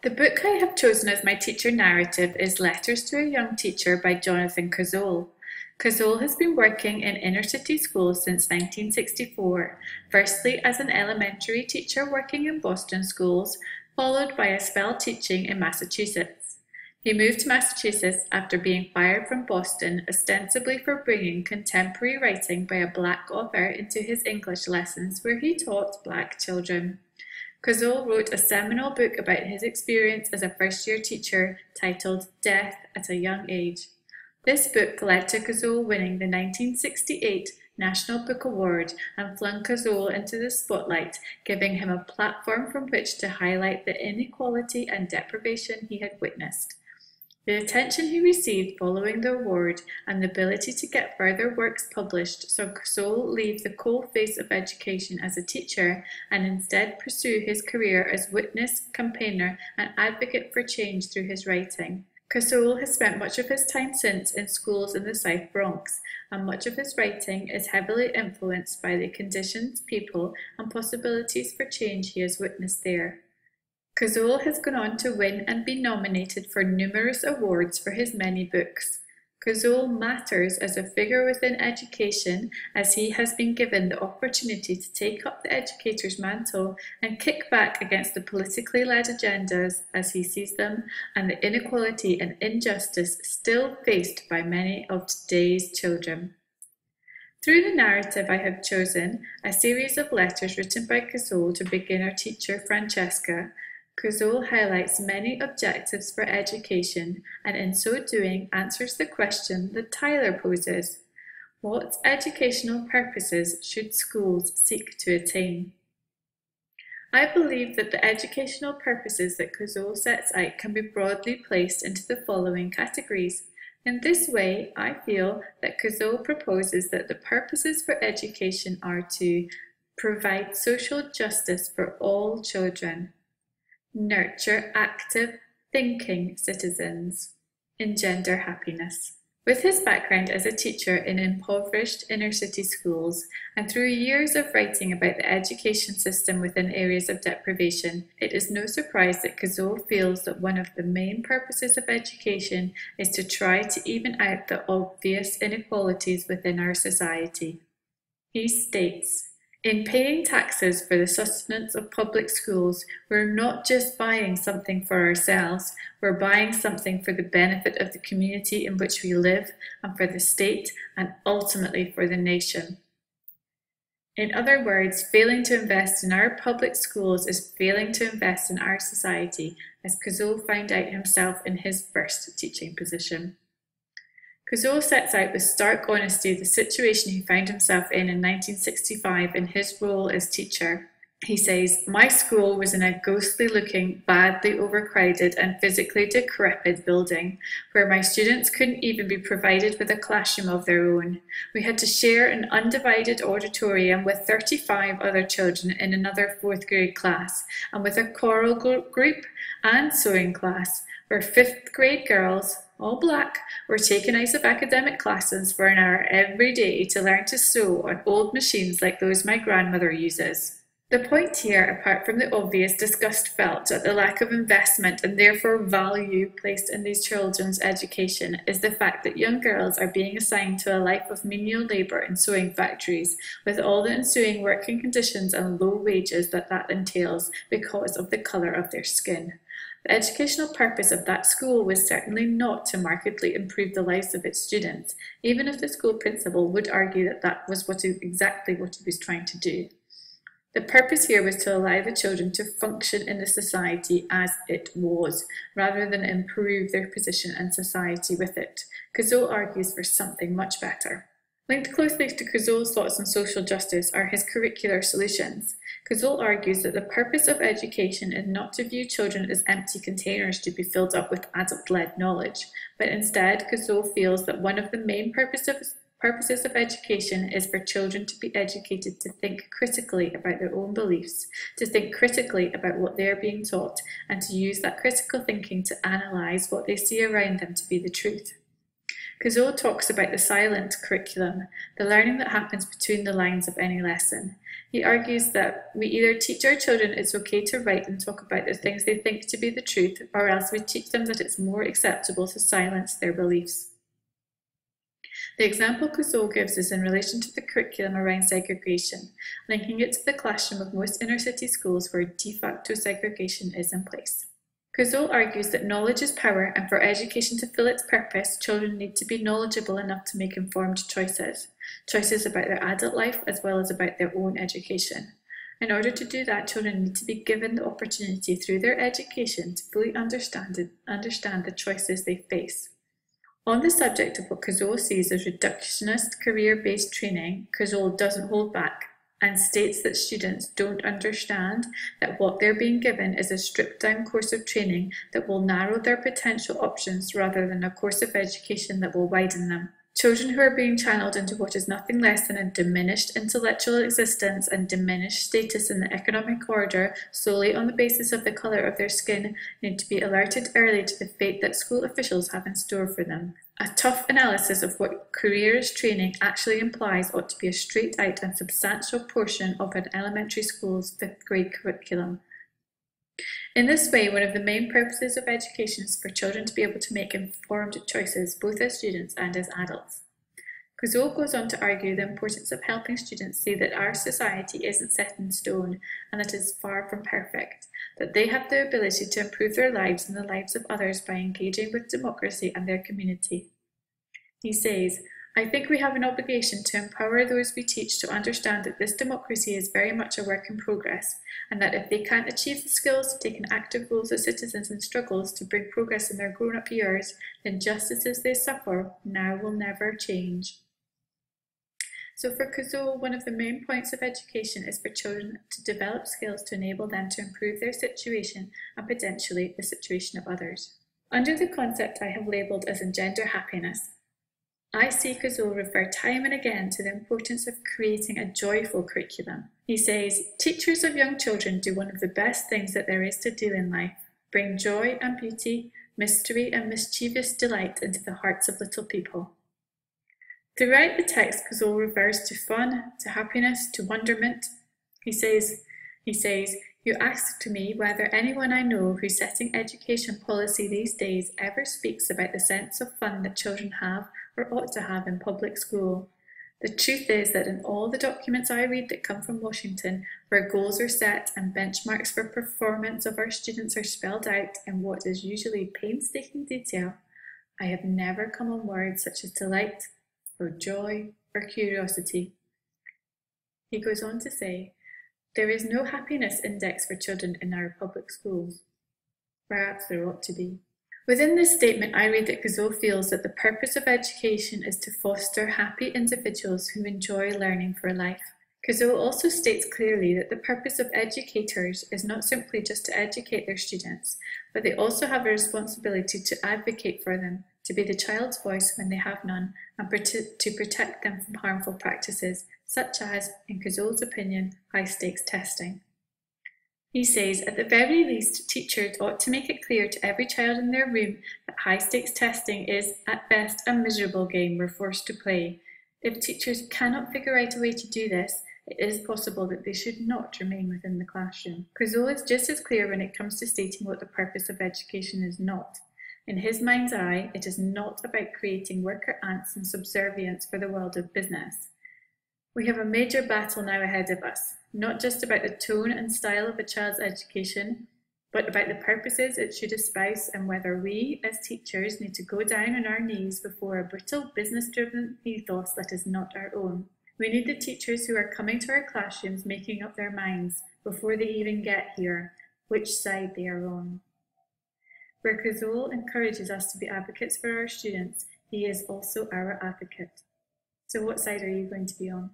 The book I have chosen as my teacher narrative is Letters to a Young Teacher by Jonathan Kozol. Kozol has been working in inner-city schools since 1964, firstly as an elementary teacher working in Boston schools, followed by a spell teaching in Massachusetts. He moved to Massachusetts after being fired from Boston, ostensibly for bringing contemporary writing by a Black author into his English lessons where he taught Black children. Kozol wrote a seminal book about his experience as a first-year teacher titled Death at a Young Age. This book led to Kozol winning the 1968 National Book Award and flung Kozol into the spotlight, giving him a platform from which to highlight the inequality and deprivation he had witnessed. The attention he received following the award and the ability to get further works published saw Kozol leave the cold face of education as a teacher and instead pursue his career as witness, campaigner, and advocate for change through his writing. Kozol has spent much of his time since in schools in the South Bronx, and much of his writing is heavily influenced by the conditions, people, and possibilities for change he has witnessed there. Kozol has gone on to win and be nominated for numerous awards for his many books. Kozol matters as a figure within education as he has been given the opportunity to take up the educator's mantle and kick back against the politically led agendas as he sees them and the inequality and injustice still faced by many of today's children. Through the narrative I have chosen, a series of letters written by Kozol to beginner teacher Francesca, Kozol highlights many objectives for education and in so doing answers the question that Tyler poses: what educational purposes should schools seek to attain? I believe that the educational purposes that Kozol sets out can be broadly placed into the following categories. In this way, I feel that Kozol proposes that the purposes for education are to provide social justice for all children, nurture active, thinking citizens, engender happiness. With his background as a teacher in impoverished inner-city schools, and through years of writing about the education system within areas of deprivation, it is no surprise that Kozol feels that one of the main purposes of education is to try to even out the obvious inequalities within our society. He states, "In paying taxes for the sustenance of public schools, we're not just buying something for ourselves, we're buying something for the benefit of the community in which we live and for the state and ultimately for the nation." In other words, failing to invest in our public schools is failing to invest in our society, as Kozol found out himself in his first teaching position. Kozol sets out with stark honesty the situation he found himself in 1965 in his role as teacher. He says, "My school was in a ghostly-looking, badly overcrowded and physically decrepit building, where my students couldn't even be provided with a classroom of their own. We had to share an undivided auditorium with 35 other children in another fourth grade class, and with a choral group and sewing class, where fifth grade girls, all Black, were taken out of academic classes for an hour every day to learn to sew on old machines like those my grandmother uses." The point here, apart from the obvious disgust felt at the lack of investment and therefore value placed in these children's education, is the fact that young girls are being assigned to a life of menial labour in sewing factories, with all the ensuing working conditions and low wages that entails because of the colour of their skin. The educational purpose of that school was certainly not to markedly improve the lives of its students, even if the school principal would argue that that was exactly what he was trying to do. The purpose here was to allow the children to function in the society as it was, rather than improve their position in society with it. Kozol argues for something much better. Linked closely to Kozol's thoughts on social justice are his curricular solutions. Kozol argues that the purpose of education is not to view children as empty containers to be filled up with adult-led knowledge, but instead Kozol feels that one of the main purposes of education is for children to be educated to think critically about their own beliefs, to think critically about what they are being taught, and to use that critical thinking to analyse what they see around them to be the truth. Cazot talks about the silent curriculum, the learning that happens between the lines of any lesson. He argues that we either teach our children it's okay to write and talk about the things they think to be the truth, or else we teach them that it's more acceptable to silence their beliefs. The example Cazot gives is in relation to the curriculum around segregation, linking it to the classroom of most inner-city schools where de facto segregation is in place. Cazot argues that knowledge is power, and for education to fill its purpose, children need to be knowledgeable enough to make informed choices about their adult life as well as about their own education. In order to do that, children need to be given the opportunity through their education to fully understand the choices they face. On the subject of what Cazot sees as reductionist career-based training, Cazot doesn't hold back and states that students don't understand that what they're being given is a stripped-down course of training that will narrow their potential options rather than a course of education that will widen them. Children who are being channeled into what is nothing less than a diminished intellectual existence and diminished status in the economic order solely on the basis of the colour of their skin need to be alerted early to the fate that school officials have in store for them. A tough analysis of what careers training actually implies ought to be a straight-out and substantial portion of an elementary school's 5th grade curriculum. In this way, one of the main purposes of education is for children to be able to make informed choices, both as students and as adults. Cazot goes on to argue the importance of helping students see that our society isn't set in stone and that it is far from perfect, that they have the ability to improve their lives and the lives of others by engaging with democracy and their community. He says, I think we have an obligation to empower those we teach to understand that this democracy is very much a work in progress, and that if they can't achieve the skills to take an active role as citizens in struggles to bring progress in their grown-up years, the injustices they suffer now will never change. So for Cazot, one of the main points of education is for children to develop skills to enable them to improve their situation and potentially the situation of others. Under the concept I have labelled as engender happiness, I see Cazot refer time and again to the importance of creating a joyful curriculum. He says, teachers of young children do one of the best things that there is to do in life, bring joy and beauty, mystery and mischievous delight into the hearts of little people. Throughout the text, Cazot refers to fun, to happiness, to wonderment. He says, you asked me whether anyone I know who's setting education policy these days ever speaks about the sense of fun that children have or ought to have in public school. The truth is that in all the documents I read that come from Washington, where goals are set and benchmarks for performance of our students are spelled out in what is usually painstaking detail, I have never come on words such as delight, or joy, or curiosity. He goes on to say, there is no happiness index for children in our public schools. Perhaps there ought to be. Within this statement, I read that Cazot feels that the purpose of education is to foster happy individuals who enjoy learning for life. Cazot also states clearly that the purpose of educators is not simply just to educate their students, but they also have a responsibility to advocate for them, to be the child's voice when they have none, and to protect them from harmful practices, such as, in Cazot's opinion, high-stakes testing. He says, at the very least, teachers ought to make it clear to every child in their room that high-stakes testing is, at best, a miserable game we're forced to play. If teachers cannot figure out a way to do this, it is possible that they should not remain within the classroom. Cazot is just as clear when it comes to stating what the purpose of education is not. In his mind's eye, it is not about creating worker ants and subservience for the world of business. We have a major battle now ahead of us, not just about the tone and style of a child's education, but about the purposes it should espouse and whether we, as teachers, need to go down on our knees before a brittle, business-driven ethos that is not our own. We need the teachers who are coming to our classrooms making up their minds, before they even get here, which side they are on. Where Cazot encourages us to be advocates for our students, he is also our advocate. So what side are you going to be on?